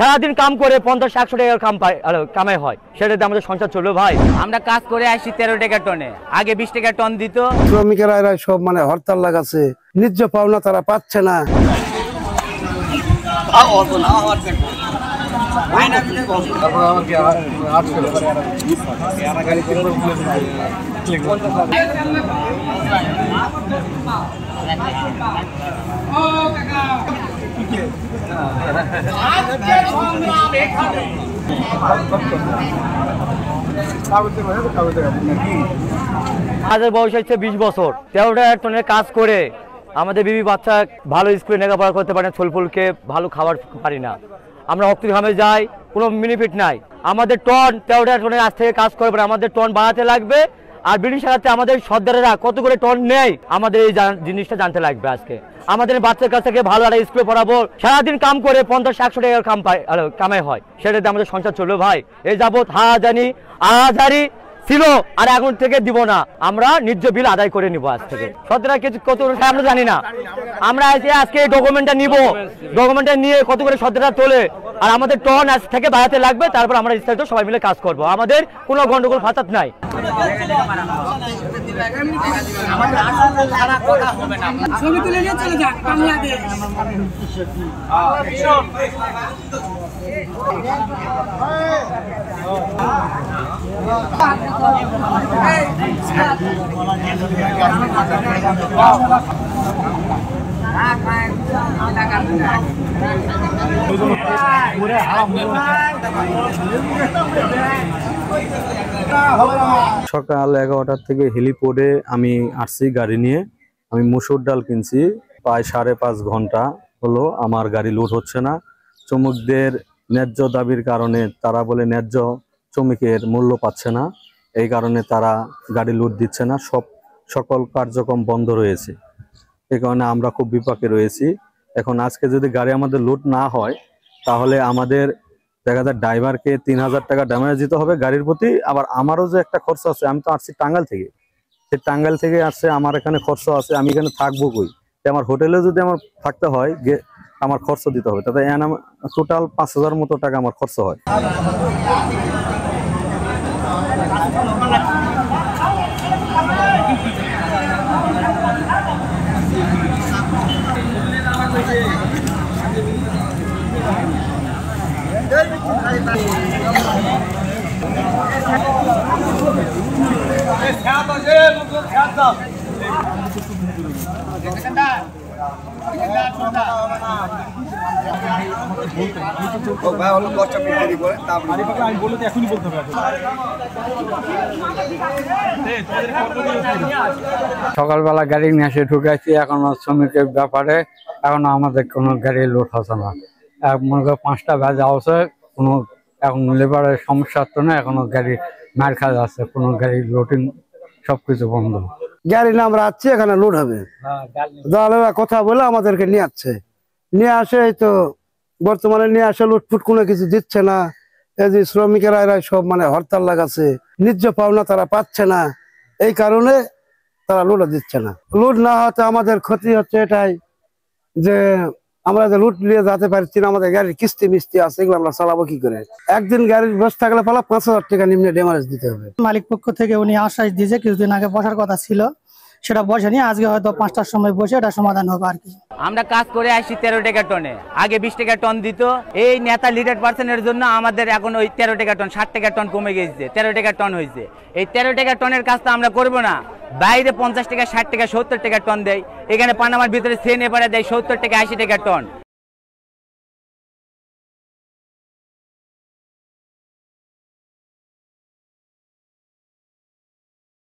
সারাদিন কাম করে 50-100 টাকার কামাই হয়, সেটাতে আমাদের সংসার চলবে ভাই। আমরা কাজ করে আসি 13 টাকা টনে, আগে 20 টাকা টন দিত। শ্রমিকেরা এরা সব হরতাল লাগাচ্ছে, ন্যায্য পাওনা তারা পাচ্ছে না। আমাদের বয়স হচ্ছে 20 বছর, 13 টাকা টনের কাজ করে আমাদের বিবি বাচ্চা ভালো স্কুলে লেখাপড়া করতে পারে না, ছোলফুলকে ভালো খাবার পারি না। আমরা রক্ত ঘামে যাই, কোনো বেনিফিট নাই। আমাদের টন 13 টাকা টনের আজ থেকে কাজ করবে, আমাদের টন বাড়াতে লাগবে। আর ব্রিটিশ সাথে আমাদের সর্দারেরা কত করে টন নেয় আমাদের এই জিনিসটা জানতে লাগবে। আজকে আমাদের বাচ্চার কাছ থেকে ভালো একটা স্কুলে পড়াবো, সারাদিন কাম করে 50-100 টাকার কামাই হয়, সেটাতে আমাদের সংসার চলবে ভাই। এই যাবৎ হাজারি ছিল, আর এখন থেকে দিব না, আমরা ন্যায্য বিল আদায় করে নিব। আজ থেকে সতেরা কিছু কত আমরা জানি না, আমরা আজকে ডকুমেন্টটা নিব, ডকুমেন্টটা নিয়ে কত করে সতেরা তোলে, আর আমাদের টন আজ থেকে বাড়াতে লাগবে। তারপর আমরা বিস্তারিত সবাই মিলে কাজ করব, আমাদের কোনো গন্ডগোল ফাসাদ নাই। সকাল 11টার থেকে হেলিপোর্টে আমি আসছি গাড়ি নিয়ে। আমি মসুর ডাল কিনছি, প্রায় 5.5 ঘন্টা হলো আমার গাড়ি লোড হচ্ছে না। শ্রমিকদের ন্যায্য দাবির কারণে তারা বলে ন্যায্য শ্রমিকের মূল্য পাচ্ছে না, এই কারণে তারা গাড়ি লোড দিচ্ছে না, সকল কার্যক্রম বন্ধ রয়েছে। এই কারণে আমরা খুব বিপাকে রয়েছি। এখন আজকে যদি গাড়ি আমাদের লোড না হয়, তাহলে আমাদের দেখা যায় ড্রাইভারকে 3000 টাকা ড্যামেজ দিতে হবে গাড়ির প্রতি। আবার আমারও যে একটা খরচ আছে, আমি তো আসছি টাঙ্গাইল থেকে, সেই টাঙ্গাইল থেকে আসছে, আমার এখানে খরচ আছে, আমি এখানে থাকবো কই? আমার হোটেলে যদি আমার থাকতে হয়, আমার খরচ দিতে হবে, তাতে টোটাল 5000 মতো টাকা আমার খরচ হয়। সকালবেলা গাড়ি নিয়ে এসে ঢুকেছি, এখনো শ্রমিকের ব্যাপারে এখনো আমাদের কোনো গাড়ি লোড হচ্ছে না। মনে করো 5টা বাজে আছে, কোনো এখন লেবারের সমস্যার জন্য এখনো গাড়ি মার খাওয়া যাচ্ছে, কোনো গাড়ি লোডিং সবকিছু বন্ধ। গাড়ি না আমরা আসছি, এখানে লোড হবে, কথা বলে আমাদেরকে নিয়ে আসে, এই তো বর্তমানে নিয়ে আসে, লুটফুট কোনো কিছু দিচ্ছে না। এই যে শ্রমিকেরা এরা সব হরতাল লাগাচ্ছে, ন্যায্য পাওনা তারা পাচ্ছে না, এই কারণে তারা লোড দিচ্ছে না। লোড না হতে আমাদের ক্ষতি হচ্ছে এটাই যে আমরা যে লুট নিয়ে যেতে পারছি না, আমাদের গাড়ির কিস্তি মিস্তি আছে, এগুলো আমরা চালাবো কি করে? একদিন গাড়ির বসে থাকলে 5000 টাকা নিম্নে ড্যামেজ দিতে হবে। মালিক পক্ষ থেকে উনি আশ্বাস দিয়েছে কিছুদিন আগে বসার কথা ছিল, সেটা বসেনি, আজকে হয়তো 5টার সময় বসে এটা সমাধান হবে আর কি। আমরা কাজ করে আসি 13 টাকা টনে, আগে 20 টাকা টন দিত। এই নেতা লিডার পার্সনের জন্য আমাদের এখন ওই 13 টাকা টন 60 টাকা টন কমে গেছে, 13 টাকা টন হয়েছে। এই 13 টাকা টনের কাজ তো আমরা করবো না, বাইরে 50 টাকা 60 টাকা 70 টাকা টন দেয়, এখানে পানামার ভিতরে সেন এপারে দেয় 70 টাকা 80 টাকা টন।